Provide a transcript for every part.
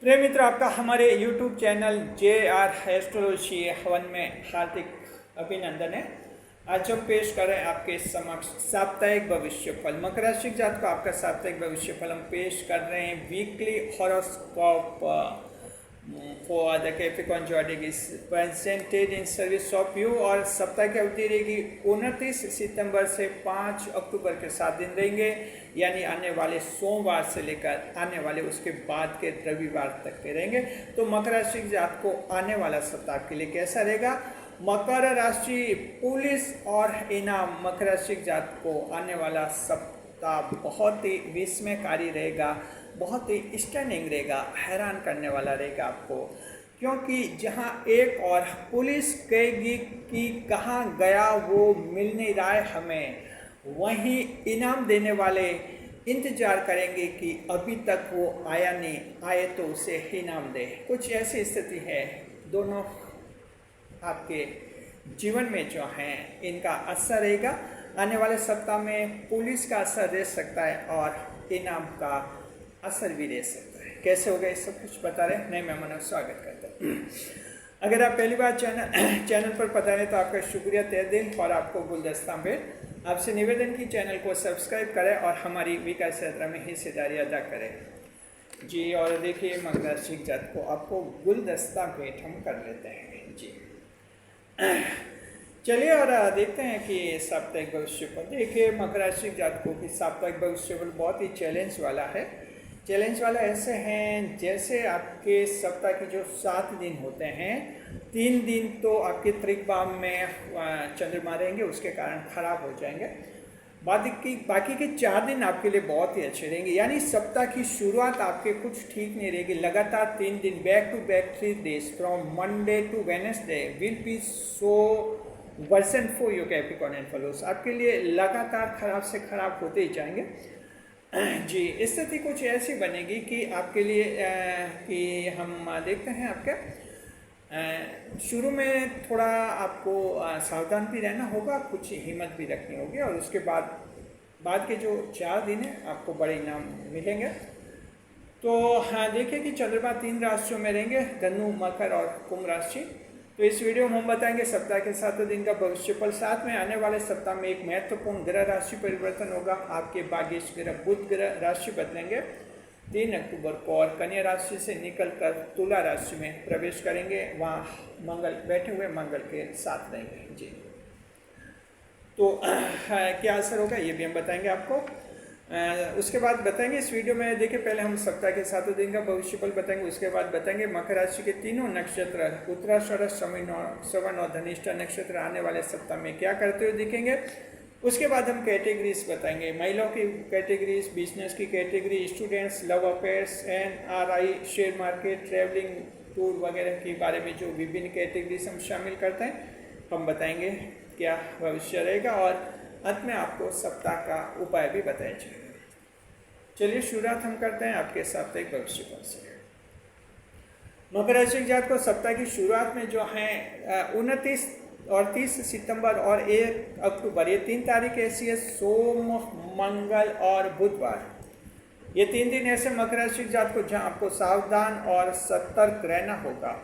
प्रिय मित्र, आपका हमारे YouTube चैनल JR एस्ट्रोलॉजी हवन में हार्दिक अभिनंदन है। आज हम पेश कर रहे हैं आपके समक्ष साप्ताहिक भविष्यफल। मकर राशि जात को आपका साप्ताहिक भविष्यफल हम पेश कर रहे हैं। Weekly horoscope for the Capricorn zodiac is presented in service of you. और सप्ताह की अवधि रहेगी 29 सितंबर से 5 अक्टूबर के 7 दिन रहेंगे, यानी आने वाले सोमवार से लेकर आने वाले उसके बाद के रविवार तक के रहेंगे। तो मकर राशि जात को आने वाला सप्ताह के लिए कैसा रहेगा? मकर राशि पुलिस और इनाम मकर राशि जात को आने वाला सप्ताह बहुत ही विस्मयकारी रहेगा, बहुत ही स्टनिंग रहेगा, हैरान करने वाला रहेगा आपको। क्योंकि जहां एक और पुलिस कहेगी कि कहाँ गया वो मिल नहीं रहा है हमें, वहीं इनाम देने वाले इंतजार करेंगे कि अभी तक वो आया नहीं, आए तो उसे इनाम दे। कुछ ऐसी स्थिति है। दोनों आपके जीवन में जो हैं इनका असर रहेगा। आने वाले सप्ताह में पुलिस का असर रह सकता है और इनाम का असर भी रह सकता है। कैसे होगा ये सब कुछ बता रहे हैं। नए मेहमानों का स्वागत करते हैं। अगर आप पहली बार चैनल पर पधारे तो आपका शुक्रिया तहे दिल। और आपको गुलदस्ता में आपसे निवेदन की चैनल को सब्सक्राइब करें और हमारी विकास यात्रा में हिस्सेदारी अदा करें जी। और देखिए मकर राशि जात को आपको गुलदस्ता भेंट हम कर लेते हैं जी। चलिए और देखते हैं कि साप्ताहिक भविष्यफल। देखिए मकर राशि जात को कि साप्ताहिक भविष्यफल बहुत ही चैलेंज वाला है। चैलेंज वाला ऐसे हैं जैसे आपके सप्ताह के जो 7 दिन होते हैं, 3 दिन तो आपके त्रिक में चंद्रमा रहेंगे, उसके कारण खराब हो जाएंगे। बाकी के 4 दिन आपके लिए बहुत ही अच्छे रहेंगे। यानी सप्ताह की शुरुआत आपके कुछ ठीक नहीं रहेगी। लगातार 3 दिन back to back 3 days from Monday to Wednesday will be so version for your Capricorn and followers. आपके लिए लगातार खराब से खराब होते ही जाएंगे जी। स्थिति कुछ ऐसी बनेगी कि आपके लिए कि हम देखते हैं आपके शुरू में थोड़ा आपको सावधान भी रहना होगा, कुछ हिम्मत भी रखनी होगी। और उसके बाद के जो 4 दिन हैं आपको बड़े इनाम मिलेंगे। तो हाँ, देखिए कि चंद्रमा 3 राशियों में रहेंगे, धनु, मकर और कुंभ राशि। तो इस वीडियो में हम बताएंगे सप्ताह के 7 दिन का भविष्यफल। साथ में आने वाले सप्ताह में एक महत्वपूर्ण ग्रह राशि परिवर्तन होगा। आपके भाग्येश ग्रह बुध ग्रह राशि बदलेंगे 3 अक्टूबर को और कन्या राशि से निकलकर तुला राशि में प्रवेश करेंगे। वहाँ मंगल बैठे हुए मंगल के साथ रहेंगे जी। तो क्या असर होगा ये भी हम बताएंगे आपको। उसके बाद बताएंगे इस वीडियो में। देखिए पहले हम सप्ताह के 7 दिन का भविष्यफल बताएंगे, उसके बाद बताएंगे मकर राशि के तीनों नक्षत्र उत्तराषाढ़, श्रवण और धनिष्ठा नक्षत्र आने वाले सप्ताह में क्या करते हुए दिखेंगे। उसके बाद हम कैटेगरीज बताएंगे, महिलाओं की कैटेगरीज, बिजनेस की category, students, love affairs, NRI, share market, travelling, tour वगैरह के बारे में जो विभिन्न कैटेगरीज हम शामिल करते हैं हम बताएंगे क्या भविष्य रहेगा। और अंत में आपको सप्ताह का उपाय भी बताया जाएगा। चलिए शुरुआत हम करते हैं आपके साप्ताहिक भविष्यफल से। मकर राशि जात को सप्ताह की शुरुआत में जो है 29 और 30 सितंबर और 1 अक्टूबर, ये 3 तारीख ऐसी है, सोम, मंगल और बुधवार। ये 3 दिन ऐसे मकर राशि जात को जहां आपको सावधान और सतर्क रहना होगा।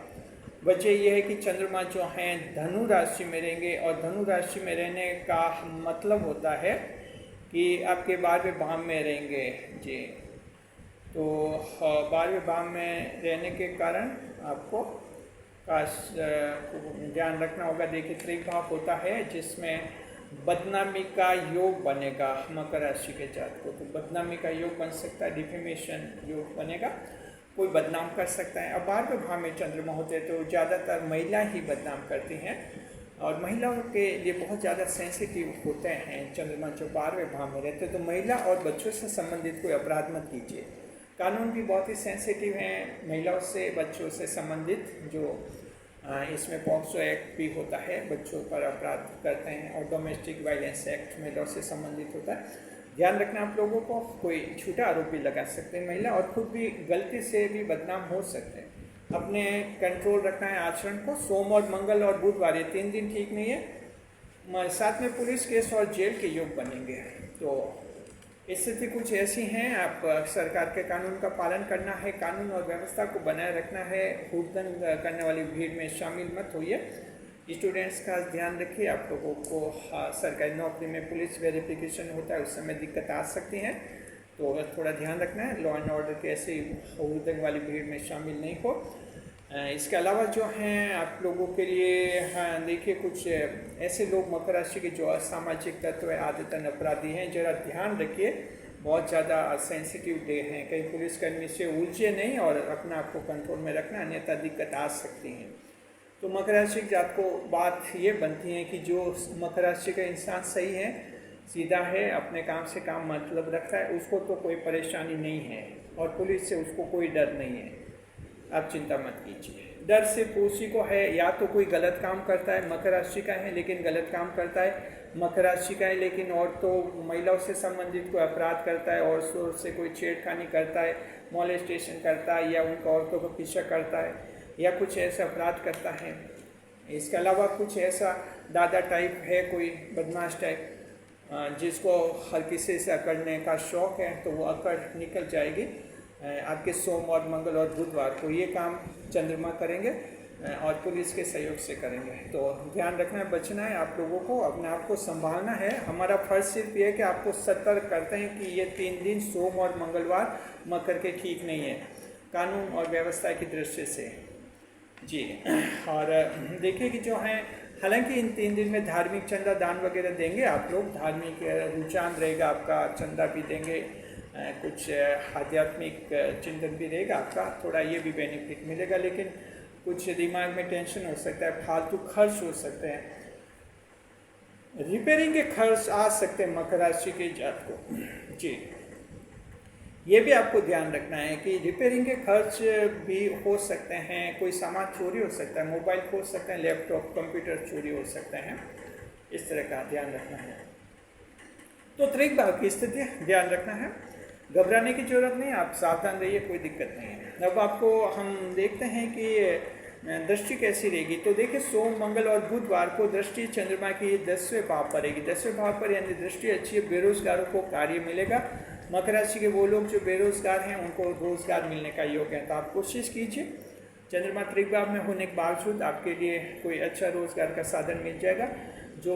वजह यह है कि चंद्रमा जो हैं धनु राशि में रहेंगे और धनु राशि में रहने का मतलब होता है कि आपके 12वें भाव में रहेंगे जी। तो 12वें भाव में रहने के कारण आपको ध्यान रखना होगा। देखिए त्रिक भाव होता है जिसमें बदनामी का योग बनेगा मकर राशि के जात को। तो बदनामी का योग बन सकता है, डिफेमेशन योग बनेगा, कोई बदनाम कर सकता है। अब 12वें भाव में चंद्रमा होते हैं तो ज़्यादातर महिला ही बदनाम करती हैं और महिलाओं के लिए बहुत ज़्यादा सेंसिटिव होते हैं चंद्रमा जो 12वें भाव में रहते हैं। तो महिला और बच्चों से संबंधित कोई अपराध मत कीजिए। कानून भी बहुत ही सेंसिटिव हैं महिलाओं से, बच्चों से संबंधित। जो इसमें पॉक्सो एक्ट भी होता है, बच्चों पर अपराध करते हैं, और डोमेस्टिक वायलेंस एक्ट महिलाओं से संबंधित होता है। ध्यान रखना आप लोगों को, कोई झूठा आरोप भी लगा सकते हैं महिला और खुद भी गलती से भी बदनाम हो सकते हैं। अपने कंट्रोल रखना है आचरण को। सोम और मंगल और बुधवार ये 3 दिन ठीक नहीं है। साथ में पुलिस केस और जेल के योग बनेंगे। तो स्थिति कुछ ऐसी हैं, आप सरकार के कानून का पालन करना है, कानून और व्यवस्था को बनाए रखना है, हुड़दंग करने वाली भीड़ में शामिल मत होइए। स्टूडेंट्स का ध्यान रखिए। आप लोगों को सरकारी नौकरी में पुलिस वेरिफिकेशन होता है, उस समय दिक्कत आ सकती है, तो थोड़ा ध्यान रखना है। लॉ एंड ऑर्डर के ऐसे हुड़दंग वाली भीड़ में शामिल नहीं हो। इसके अलावा जो हैं आप लोगों के लिए, हाँ देखिए, कुछ ऐसे लोग मकर राशि के जो असामाजिक तत्व आदतन अपराधी हैं, जरा ध्यान रखिए, बहुत ज़्यादा सेंसिटिव डे हैं। कहीं पुलिसकर्मी से उलझे नहीं और अपना आपको कंट्रोल में रखना, अन्यथा दिक्कत आ सकती हैं। तो मकर राशि की जात को बात ये बनती है कि जो मकर राशि का इंसान सही है, सीधा है, अपने काम से काम मतलब रखता है, उसको तो कोई परेशानी नहीं है और पुलिस से उसको कोई डर नहीं है। आप चिंता मत कीजिए। डर सिर्फ उसी को है, या तो कोई गलत काम करता है, मकर राशि का है लेकिन गलत काम करता है, मकर राशि का है लेकिन और तो महिलाओं से संबंधित कोई अपराध करता है, और से कोई छेड़खानी करता है, मॉलेस्टेशन करता है, या उनका औरतों का पीछा करता है, या कुछ ऐसा अपराध करता है। इसके अलावा कुछ ऐसा दादा टाइप है, कोई बदमाश टाइप, जिसको हर किसी से अकड़ने का शौक़ है, तो वो अकड़ निकल जाएगी। आपके सोम और मंगल और बुधवार को ये काम चंद्रमा करेंगे और पुलिस के सहयोग से करेंगे। तो ध्यान रखना है, बचना है आप लोगों को, अपने आप को संभालना है। हमारा फर्ज सिर्फ ये है कि आपको सतर्क करते हैं कि ये 3 दिन सोम और मंगलवार मकर के ठीक नहीं है, कानून और व्यवस्था की दृष्टि से जी। और देखिए कि जो है, हालांकि इन 3 दिन में धार्मिक चंदा दान वगैरह देंगे आप लोग, धार्मिक रुझान रहेगा आपका, चंदा भी देंगे, कुछ आध्यात्मिक चिंतन भी रहेगा आपका, थोड़ा ये भी बेनिफिट मिलेगा। लेकिन कुछ दिमाग में टेंशन हो सकता है, फालतू खर्च हो सकते हैं, रिपेयरिंग के खर्च आ सकते हैं मकर राशि के जात को जी। ये भी आपको ध्यान रखना है कि रिपेयरिंग के खर्च भी हो सकते हैं, कोई सामान चोरी हो सकता है, मोबाइल खो सकते हैं, लैपटॉप कंप्यूटर चोरी हो सकते हैं, इस तरह का ध्यान रखना है। तो त्रिक भाव की स्थिति ध्यान रखना है, घबराने की जरूरत नहीं, आप सावधान रहिए, कोई दिक्कत नहीं है। अब आपको हम देखते हैं कि दृष्टि कैसी रहेगी। तो देखिए, सोम मंगल और बुधवार को दृष्टि चंद्रमा की 10वें भाव पर रहेगी। 10वें भाव पर यानी दृष्टि अच्छी है, बेरोजगारों को कार्य मिलेगा। मकर राशि के वो लोग जो बेरोजगार हैं उनको रोजगार मिलने का योग है, तो आप कोशिश कीजिए। चंद्रमा त्रिक भाव में होने के बावजूद आपके लिए कोई अच्छा रोजगार का साधन मिल जाएगा। जो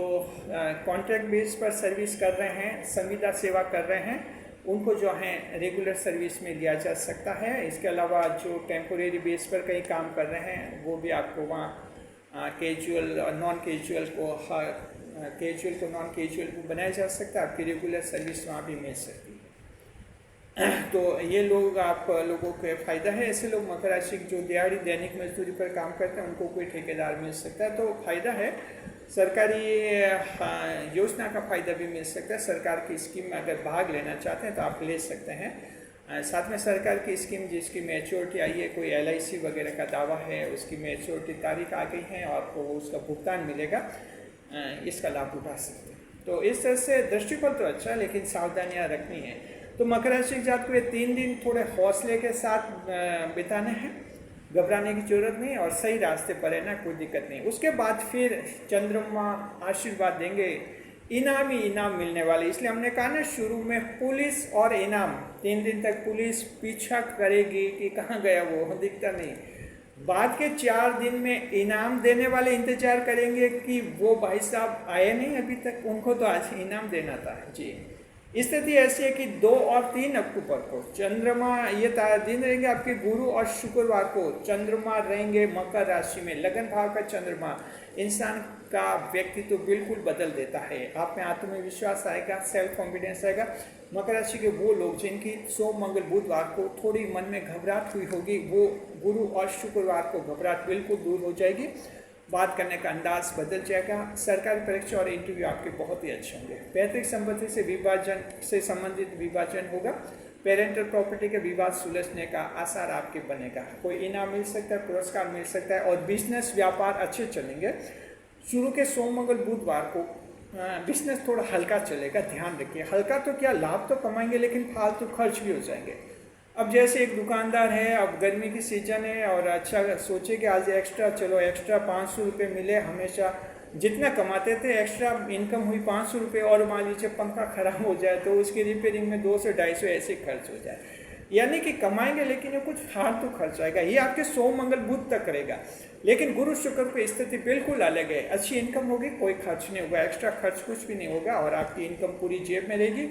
कॉन्ट्रैक्ट बेस पर सर्विस कर रहे हैं, संविदा सेवा कर रहे हैं, उनको जो है रेगुलर सर्विस में लिया जा सकता है। इसके अलावा जो टेम्पोरेरी बेस पर कहीं काम कर रहे हैं, वो भी आपको वहाँ कैजुअल और नॉन कैजुअल को नॉन कैजुअल को बनाया जा सकता है, आपकी रेगुलर सर्विस वहाँ भी मिल सकती है। तो ये लोग आप लोगों को फ़ायदा है। ऐसे लोग मकर राशि जो दिहाड़ी दैनिक मजदूरी पर काम करते हैं, उनको कोई ठेकेदार मिल सकता है, तो फ़ायदा है। सरकारी योजना का फ़ायदा भी मिल सकता है। सरकार की स्कीम में अगर भाग लेना चाहते हैं तो आप ले सकते हैं। साथ में सरकार की स्कीम जिसकी मैच्योरिटी आई है, कोई LIC वगैरह का दावा है, उसकी मैच्योरिटी तारीख आ गई है और आपको उसका भुगतान मिलेगा, इसका लाभ उठा सकते हैं। तो इस तरह से दृष्टिकोण तो अच्छा है, लेकिन सावधानियाँ रखनी है। तो मकर राशि जात को ये 3 दिन थोड़े हौसले के साथ बिताने हैं, घबराने की जरूरत नहीं और सही रास्ते पर है ना, कोई दिक्कत नहीं। उसके बाद फिर चंद्रमा आशीर्वाद देंगे, इनाम ही इनाम मिलने वाले। इसलिए हमने कहा ना शुरू में, पुलिस और इनाम, 3 दिन तक पुलिस पीछा करेगी कि कहाँ गया वो, दिखता नहीं। बाद के 4 दिन में इनाम देने वाले इंतजार करेंगे कि वो भाई साहब आए नहीं अभी तक, उनको तो आज इनाम देना था जी। स्थिति ऐसी है कि 2 और 3 अक्टूबर को चंद्रमा, ये दिन रहेंगे आपके गुरु और शुक्रवार को चंद्रमा रहेंगे मकर राशि में। लगन भाव का चंद्रमा इंसान का व्यक्तित्व बिल्कुल बदल देता है। आप में आत्मविश्वास आएगा, सेल्फ कॉन्फिडेंस आएगा। मकर राशि के वो लोग जिनकी सोम मंगल बुधवार को थोड़ी मन में घबराहट हुई होगी, वो गुरु और शुक्रवार को घबराहट बिल्कुल दूर हो जाएगी, बात करने का अंदाज बदल जाएगा। सरकारी परीक्षा और इंटरव्यू आपके बहुत ही अच्छे होंगे। पैतृक संपत्ति से विभाजन से संबंधित विभाजन होगा। पेरेंटल प्रॉपर्टी के विवाद सुलझने का आसार आपके बनेगा। कोई इनाम मिल सकता है, पुरस्कार मिल सकता है और बिजनेस व्यापार अच्छे चलेंगे। शुरू के सोम मंगल बुधवार को बिजनेस थोड़ा हल्का चलेगा, ध्यान रखिए। हल्का तो क्या, लाभ तो कमाएंगे लेकिन फालतू खर्च भी हो जाएंगे। अब जैसे एक दुकानदार है, अब गर्मी की सीजन है और अच्छा सोचे कि आज एक्स्ट्रा 500 रुपये मिले, हमेशा जितना कमाते थे एक्स्ट्रा इनकम हुई 500 रुपये और मान लीजिए पंखा खराब हो जाए तो उसकी रिपेयरिंग में 200-250 ऐसे खर्च हो जाए। यानी कि कमाएंगे लेकिन ये कुछ फालतू खर्च आएगा। ये आपके सोम मंगल बुध तक रहेगा। लेकिन गुरु शुक्र की स्थिति बिल्कुल अलग है। अच्छी इनकम होगी, कोई खर्च नहीं होगा, एक्स्ट्रा खर्च कुछ भी नहीं होगा और आपकी इनकम पूरी जेब में रहेगी।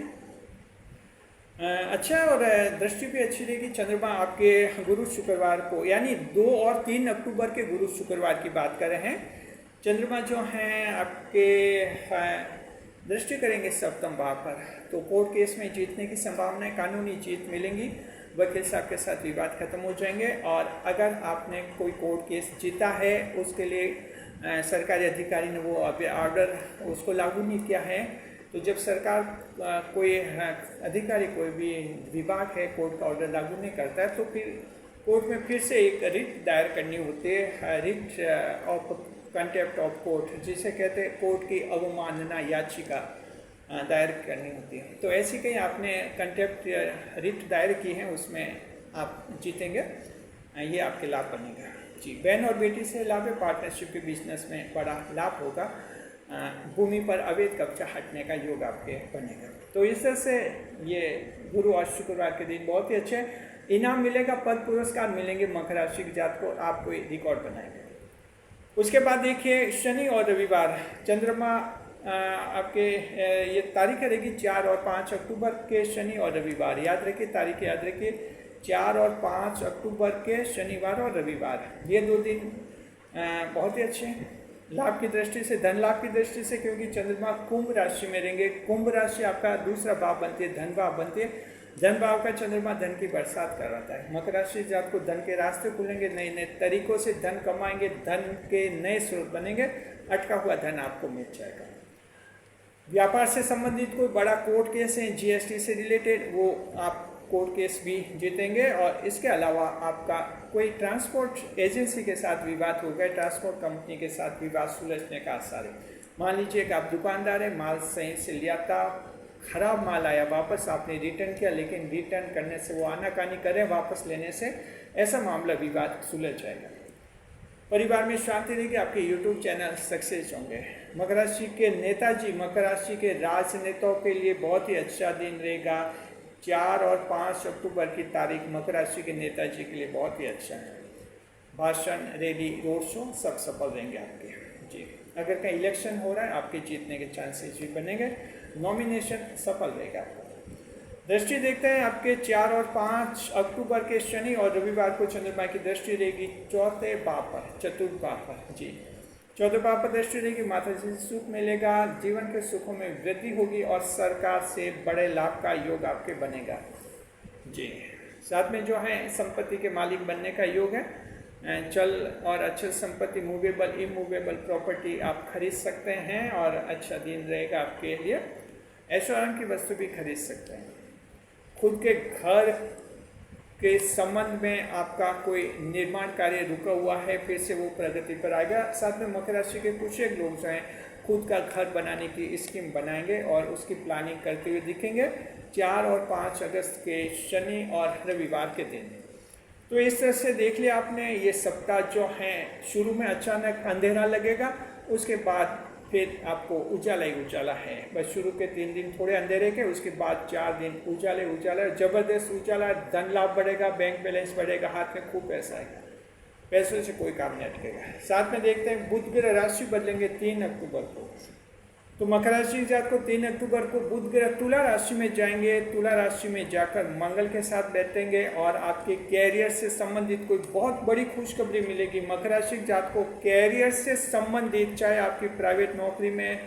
अच्छा, और दृष्टि भी अच्छी रहेगी। चंद्रमा आपके गुरु शुक्रवार को यानी 2 और 3 अक्टूबर के गुरु शुक्रवार की बात कर रहे हैं। चंद्रमा जो हैं आपके दृष्टि करेंगे सप्तम भाव पर, तो कोर्ट केस में जीतने की संभावना है, कानूनी जीत मिलेंगी, वकील साहब के साथ विवाद खत्म हो जाएंगे। और अगर आपने कोई कोर्ट केस जीता है उसके लिए सरकारी अधिकारी ने वो अभी ऑर्डर उसको लागू नहीं किया है, तो जब सरकार कोई अधिकारी कोई भी विभाग है कोर्ट का ऑर्डर लागू नहीं करता है तो फिर कोर्ट में फिर से एक रिट दायर करनी होती है, writ of contempt of court, जिसे कहते हैं कोर्ट की अवमानना याचिका दायर करनी होती है। तो ऐसी कहीं आपने कंटेम्प्ट रिट दायर की है, उसमें आप जीतेंगे, ये आपके लाभ बनेगा जी। बहन और बेटी से लाभ है, पार्टनरशिप के बिजनेस में बड़ा लाभ होगा, भूमि पर अवैध कब्जा हटने का योग आपके बनेगा। तो इस तरह से ये गुरु और शुक्रवार के दिन बहुत ही अच्छे इनाम मिलेगा, पद पुरस्कार मिलेंगे मकर राशि की जात को, आप कोई रिकॉर्ड बनाएंगे। उसके बाद देखिए शनि और रविवार, चंद्रमा आपके ये तारीख रहेगी 4 और 5 अक्टूबर के शनि और रविवार, याद रखिए तारीख याद रखिए, 4 और 5 अक्टूबर के शनिवार और रविवार, ये 2 दिन बहुत ही अच्छे हैं लाभ की दृष्टि से, धन लाभ की दृष्टि से, क्योंकि चंद्रमा कुंभ राशि में रहेंगे। कुंभ राशि आपका दूसरा भाव बनती है, धन भाव बनती है। धन भाव का चंद्रमा धन की बरसात करवाता है। मकर राशि जात को धन के रास्ते खुलेंगे, नए नए तरीकों से धन कमाएंगे, धन के नए स्रोत बनेंगे, अटका हुआ धन आपको मिल जाएगा। व्यापार से संबंधित कोई बड़ा कोर्ट केस है, जीएसटी से रिलेटेड, वो आप कोर्ट केस भी जीतेंगे। और इसके अलावा आपका कोई ट्रांसपोर्ट एजेंसी के साथ विवाद हो गया, ट्रांसपोर्ट कंपनी के साथ विवाद सुलझने का आसार है। मान लीजिए कि आप दुकानदार है, माल सही से लिया था, खराब माल आया, वापस आपने रिटर्न किया, लेकिन रिटर्न करने से वो आनाकानी करें, वापस लेने से ऐसा मामला विवाद सुलझ जाएगा। परिवार में शांति रहेगी, आपके यूट्यूब चैनल सक्सेस होंगे। मकर राशि के नेताजी, मकर राशि के राजनेताओं के लिए बहुत ही अच्छा दिन रहेगा। 4 और 5 अक्टूबर की तारीख मकर राशि के नेताजी के लिए बहुत ही अच्छा है। भाषण, रैली, रोड शो सब सफल रहेंगे आपके जी। अगर कहीं इलेक्शन हो रहा है आपके जीतने के चांसेस भी बनेंगे, नॉमिनेशन सफल रहेगा आपका। दृष्टि देखते हैं आपके 4 और 5 अक्टूबर के शनि और रविवार को चंद्रमा की दृष्टि रहेगी चौथे भाव पर, चतुर्थ भाव पर जी। चौथे भाव पर दृष्टि रहेगी, माता जी से सुख मिलेगा, जीवन के सुखों में वृद्धि होगी और सरकार से बड़े लाभ का योग आपके बनेगा जी। साथ में जो है संपत्ति के मालिक बनने का योग है, चल और अचल संपत्ति, मूवेबल इमूवेबल प्रॉपर्टी आप खरीद सकते हैं और अच्छा दिन रहेगा आपके लिए। ऐश्वर्य की वस्तु भी खरीद सकते हैं। खुद के घर के संबंध में आपका कोई निर्माण कार्य रुका हुआ है, फिर से वो प्रगति पर आएगा। साथ में मकर राशि के कुछ एक लोग जो हैं खुद का घर बनाने की स्कीम बनाएंगे और उसकी प्लानिंग करते हुए दिखेंगे 4 और 5 अगस्त के शनि और रविवार के दिन। तो इस तरह से देख लिया आपने, ये सप्ताह जो है शुरू में अचानक अंधेरा लगेगा, उसके बाद फिर आपको उजाला ही उजाला है। बस शुरू के 3 दिन थोड़े अंधेरे के, उसके बाद 4 दिन उजाले उजाला, जबरदस्त उजाला, धन लाभ बढ़ेगा, बैंक बैलेंस बढ़ेगा, हाथ में खूब पैसा आएगा, पैसों से कोई काम नहीं अटकेगा। साथ में देखते हैं बुध ग्रह राशि बदलेंगे 3 अक्टूबर को। तो मकर राशि जात को 3 अक्टूबर को बुध ग्रह तुला राशि में जाएंगे। तुला राशि में जाकर मंगल के साथ बैठेंगे और आपके कैरियर से संबंधित कोई बहुत बड़ी खुशखबरी मिलेगी। मकर राशि जात को कैरियर से संबंधित, चाहे आपकी प्राइवेट नौकरी में,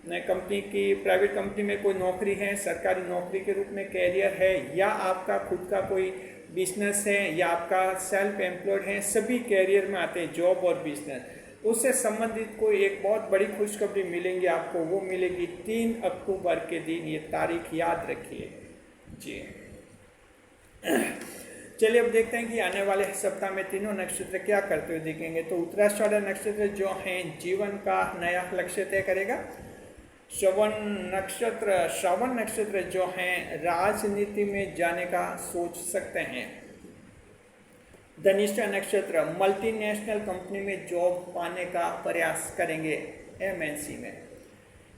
कंपनी की प्राइवेट कंपनी में कोई नौकरी है, सरकारी नौकरी के रूप में कैरियर है, या आपका खुद का कोई बिजनेस है, या आपका सेल्फ एम्प्लॉयड है, सभी कैरियर में आते हैं, जॉब और बिजनेस, उससे संबंधित कोई एक बहुत बड़ी खुशखबरी मिलेंगी आपको। वो मिलेगी 3 अक्टूबर के दिन, ये तारीख याद रखिए जी। चलिए अब देखते हैं कि आने वाले सप्ताह में तीनों नक्षत्र क्या करते हुए दिखेंगे। तो उत्तराषाढ़ नक्षत्र जो है जीवन का नया लक्ष्य तय करेगा। श्रवण नक्षत्र जो है राजनीति में जाने का सोच सकते हैं। धनिष्ठा नक्षत्र मल्टीनेशनल कंपनी में जॉब पाने का प्रयास करेंगे। MNC में।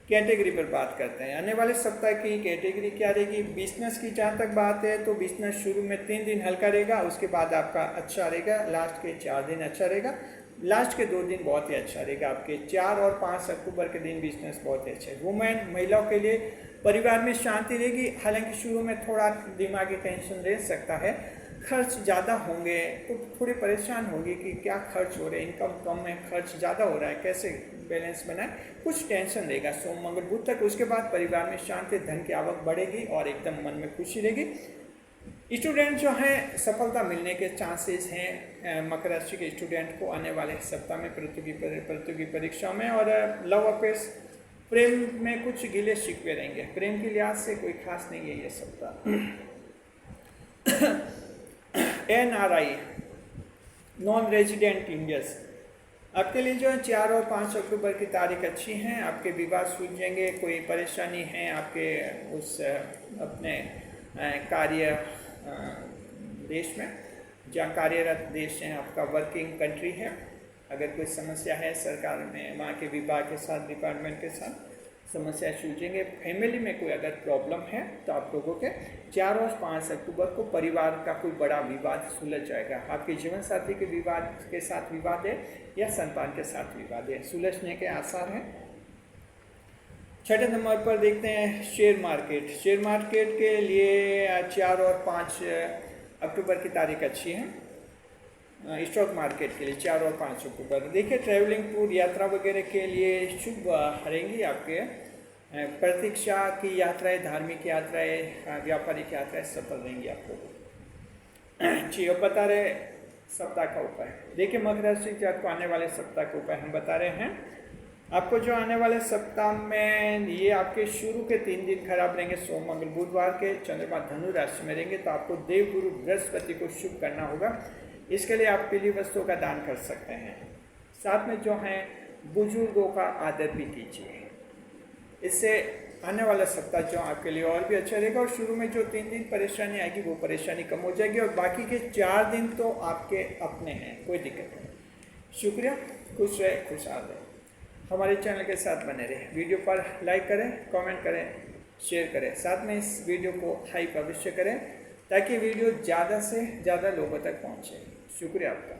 कैटेगरी पर बात करते हैं। आने वाले सप्ताह की कैटेगरी क्या रहेगी? बिजनेस की जहाँ तक बात है तो बिजनेस शुरू में 3 दिन हल्का रहेगा, उसके बाद आपका अच्छा रहेगा, लास्ट के 4 दिन अच्छा रहेगा, लास्ट के 2 दिन बहुत ही अच्छा रहेगा। आपके 4 और 5 अक्टूबर के दिन बिजनेस बहुत ही अच्छा है। वुमेन महिलाओं के लिए परिवार में शांति रहेगी, हालांकि शुरू में थोड़ा दिमागी टेंशन रह सकता है, खर्च ज़्यादा होंगे तो थोड़ी परेशान होगी कि क्या खर्च हो रहे हैं, इनकम कम है, खर्च ज़्यादा हो रहा है, कैसे बैलेंस बनाए, कुछ टेंशन रहेगा सोम मंगल बुध तक। उसके बाद परिवार में शांति, धन की आवक बढ़ेगी और एकदम मन में खुशी रहेगी। स्टूडेंट जो हैं सफलता मिलने के चांसेस हैं मकर राशि के स्टूडेंट को आने वाले सप्ताह में प्रतियोगी परीक्षाओं में। और लव अफेयर्स, प्रेम में कुछ गिले शिकवे रहेंगे, प्रेम के लिहाज से कोई खास नहीं है ये सप्ताह। NRI, नॉन रेजिडेंट इंडियंस, आपके लिए जो है 4 और 5 अक्टूबर की तारीख अच्छी हैं। आपके विवाद सुलझेंगे, कोई परेशानी है आपके उस अपने कार्य देश में, जहाँ कार्यरत देश है, आपका वर्किंग कंट्री है, अगर कोई समस्या है सरकार में, वहाँ के विभाग के साथ, डिपार्टमेंट के साथ समस्या सूझेंगे। फैमिली में कोई अगर प्रॉब्लम है तो आप लोगों के 4 और 5 अक्टूबर को परिवार का कोई बड़ा विवाद सुलझ जाएगा। आपके जीवन साथी के विवाद के साथ विवाद है या संतान के साथ विवाद है, सुलझने के आसार हैं। 6 नंबर पर देखते हैं शेयर मार्केट। शेयर मार्केट के लिए 4 और 5 अक्टूबर की तारीख अच्छी है। स्टॉक मार्केट के लिए 4 और 5 अक्टूबर। देखिए ट्रैवलिंग टूर, यात्रा वगैरह के लिए शुभ रहेंगी आपके। प्रतीक्षा की यात्राएं, धार्मिक यात्राएं, व्यापारिक यात्राएं सफल रहेंगी आप लोगों। जी, अब बता रहे सप्ताह का उपाय। देखिए मकर राशि जातक को आने वाले सप्ताह का उपाय हम बता रहे हैं आपको। जो आने वाले सप्ताह में ये आपके शुरू के 3 दिन खराब रहेंगे, सोम मंगल बुधवार के। चंद्रमा धनु राशि में रहेंगे तो आपको देवगुरु बृहस्पति को शुभ करना होगा। इसके लिए आप पीली वस्तुओं का दान कर सकते हैं। साथ में जो है बुजुर्गों का आदर भी कीजिए। इससे आने वाला सप्ताह जो आपके लिए और भी अच्छा रहेगा। और शुरू में जो 3 दिन परेशानी आएगी वो परेशानी कम हो जाएगी और बाकी के 4 दिन तो आपके अपने हैं, कोई दिक्कत नहीं। शुक्रिया, खुश रहे, खुशहाल रहे, हमारे चैनल के साथ बने रहे। वीडियो पर लाइक करें, कमेंट करें, शेयर करें, साथ में इस वीडियो को हाइप अवश्य करें ताकि वीडियो ज़्यादा से ज़्यादा लोगों तक पहुँचे। शुक्रिया आपका।